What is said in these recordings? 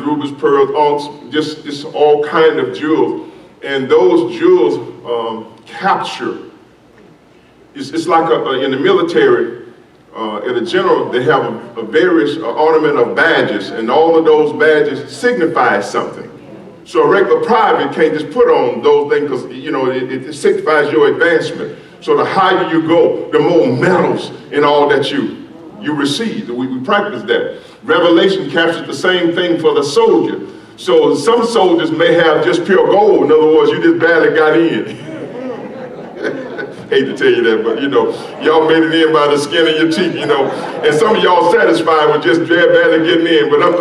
rubies, pearls, onyx, just all kind of jewels. And those jewels capture. It's like in the military, in a general, they have a various ornament of badges, and all of those badges signify something. So a regular private can't just put on those things because it signifies your advancement. So the higher you go, the more medals and all that you receive. We practice that. Revelation captures the same thing for the soldier. So some soldiers may have just pure gold. In other words, you just barely got in. Hate to tell you that, but y'all made it in by the skin of your teeth, and some of y'all satisfied with just barely getting in, but I'm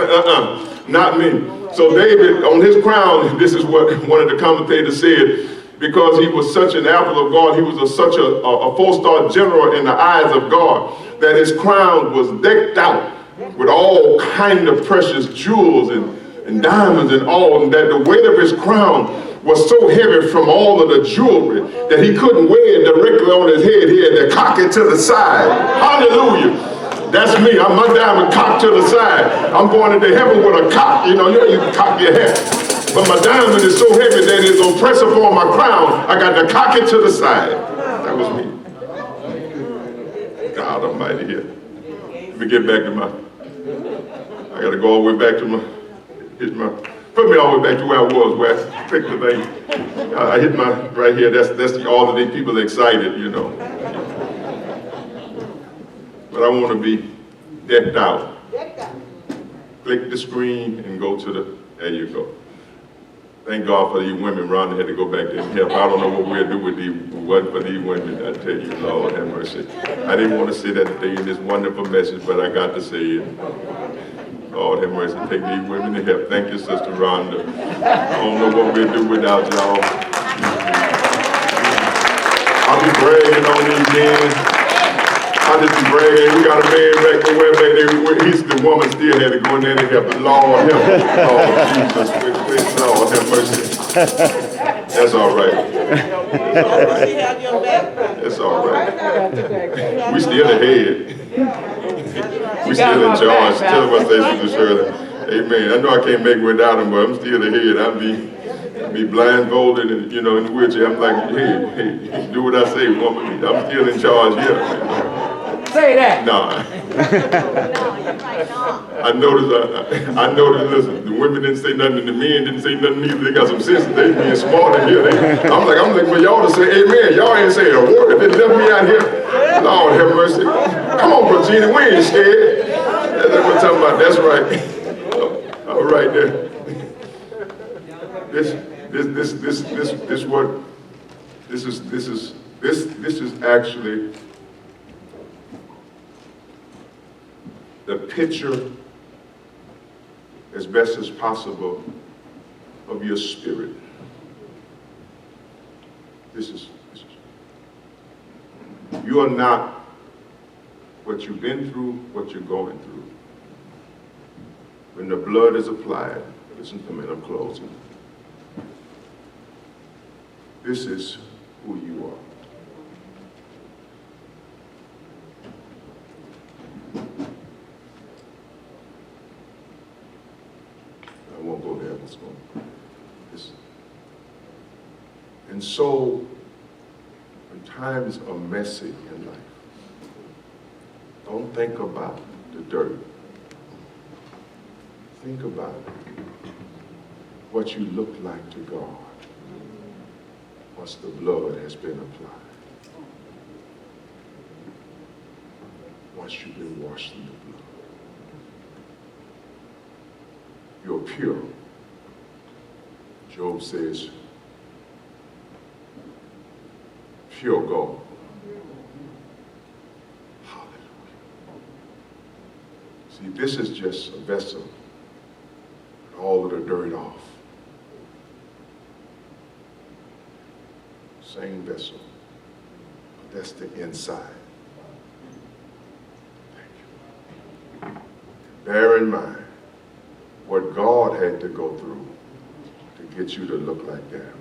not me. So David, on his crown, this is what one of the commentators said, because he was such an apple of God, he was such a four-star general in the eyes of God, that his crown was decked out with all kind of precious jewels and diamonds and all, and that the weight of his crown was so heavy from all of the jewelry that he couldn't wear it directly on his head. He had to cock it to the side. Hallelujah. That's me. I'm my diamond cocked to the side. I'm going into heaven with a cock. You can cock your head. But my diamond is so heavy that it's going to press upon my crown. I got to cock it to the side. That was me. God Almighty here. Let me get back to I got to go all the way back to put me all the way back to where I was, where I picked the thing. I hit right here. That's all of these people excited, But I want to be decked out. Click the screen and go to there you go. Thank God for these women. Rhonda had to go back there and help. I don't know what we'll do with these, wasn't for these women, I tell you, Lord have mercy. I didn't want to say that today in this wonderful message, but I got to say it. Lord have mercy, take these women to help. Thank you, Sister Rhonda. I don't know what we'll do without y'all. I'll be bragging on these men. I'll just be bragging. We got a man back there. He's the woman still had to go in there and help. Lord help him. Oh, Jesus, please, Lord have mercy. That's all right. That's all right. We still ahead. We still in charge. Tell him what say, Sister Shirley. Amen. I know I can't make it without him, but I'm still ahead. I'll be blindfolded and in the wheelchair. I'm like, hey, do what I say, woman. I'm still in charge here. Say that. No. I noticed, listen, the women didn't say nothing and the men didn't say nothing either. They got some sense. They being smart in here. I'm like for y'all to say amen. Y'all ain't saying a word. They left me out here. Lord have mercy. Come on, Virginia, we ain't scared. That's what we're talking about. That's right. All right there. This is actually the picture as best as possible of your spirit. You are not what you've been through, what you're going through. When the blood is applied, listen to me, I'm closing. This is who you are. I won't go there. Let's go. And so, when times are messy in life, don't think about the dirt. Think about what you look like to God once the blood has been applied. Once you've been washed in the blood. You're pure. Job says, pure gold. Hallelujah. See, this is just a vessel with all of the dirt off. Same vessel, but that's the inside. Thank you. Bear in mind what God had to go through to get you to look like that. It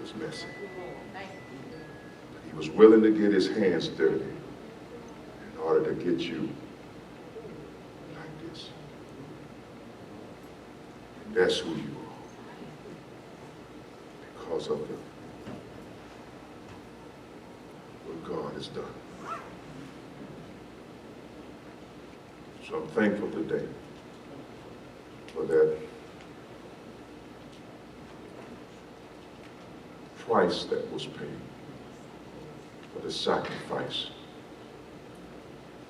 was messy. But he was willing to get his hands dirty in order to get you like this. That's who you are. Because of what God has done. So I'm thankful today for that price that was paid, for the sacrifice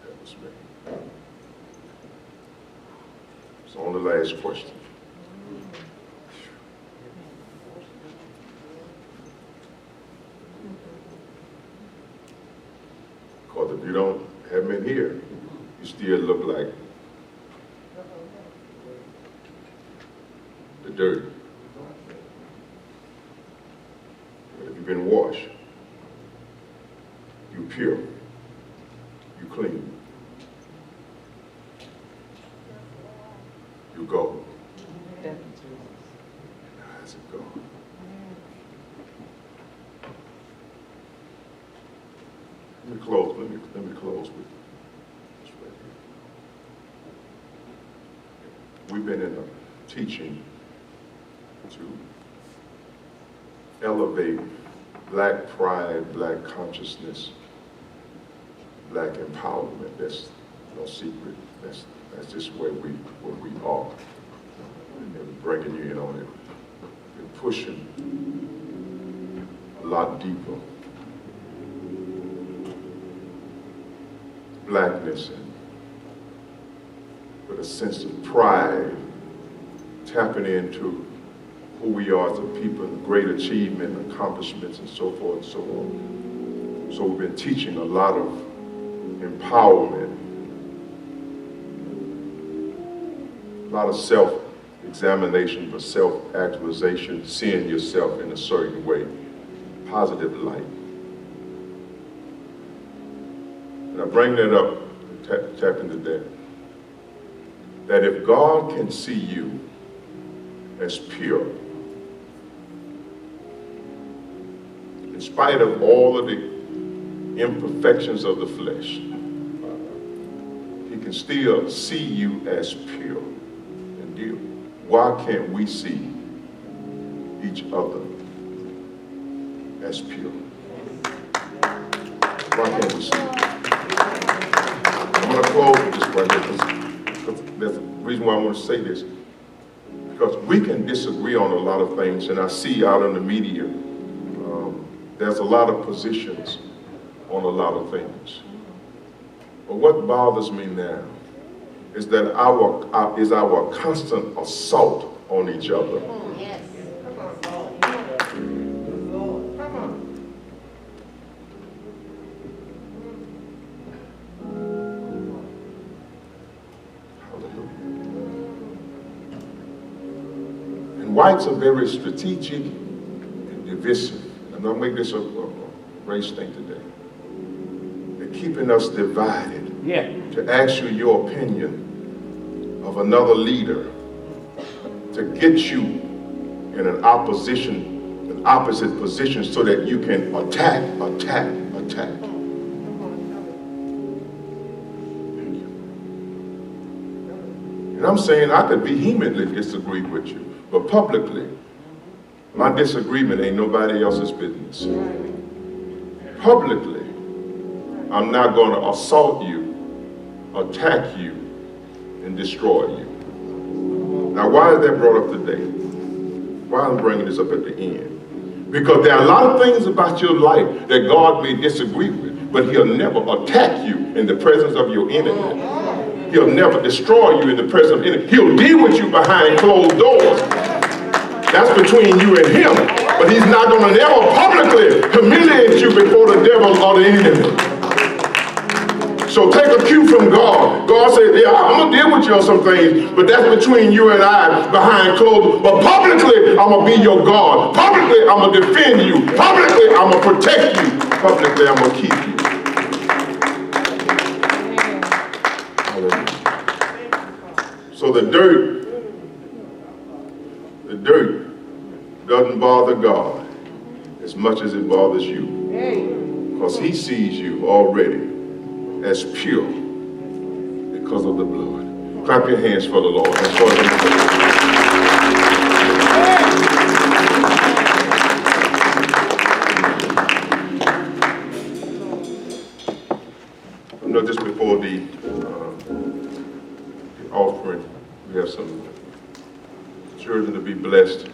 that was made. So on the last question. Because if you don't have me here, you still look like the dirt. But if you've been washed, you're pure, you're clean, you go. How's it go? Let me close with this right here. We've been in a teaching to elevate Black pride, Black consciousness, Black empowerment. That's no secret. That's just where we are. And we're bringing you in on it. We're pushing a lot deeper. Blackness and with a sense of pride, tapping into who we are as a people, great achievement, accomplishments, and so forth and so on. So we've been teaching a lot of empowerment, a lot of self-examination, but self-actualization, seeing yourself in a certain way, positive light. And I bring that up, tap into that if God can see you as pure, in spite of all of the imperfections of the flesh, he can still see you as pure and dear. Why can't we see each other as pure? Why can't we see it? I'm going to close with this right here because there's a reason why I want to say this. Because we can disagree on a lot of things, and I see out in the media, there's a lot of positions on a lot of things. But what bothers me now is that our constant assault on each other. Yes. Whites are very strategic and divisive. And I'll make this a race thing today. They're keeping us divided. Yeah. To ask you your opinion of another leader, to get you in an opposite position so that you can attack. And I'm saying I could vehemently disagree with you. But publicly, my disagreement ain't nobody else's business. Publicly, I'm not going to assault you, attack you, and destroy you. Now, why is that brought up today? Why am I bringing this up at the end? Because there are a lot of things about your life that God may disagree with, but he'll never attack you in the presence of your enemy. He'll never destroy you in the presence of enemy. He'll deal with you behind closed doors. That's between you and him. But he's not going to never publicly humiliate you before the devil or the enemy. So take a cue from God. God said, yeah, I'm going to deal with you on some things, but that's between you and I behind closed doors. But publicly, I'm going to be your God. Publicly, I'm going to defend you. Publicly, I'm going to protect you. Publicly, I'm going to keep you. So the dirt doesn't bother God as much as it bothers you. Because he sees you already as pure because of the blood. Clap your hands for the Lord. That's what it is. Just before the offering, we have some children to be blessed.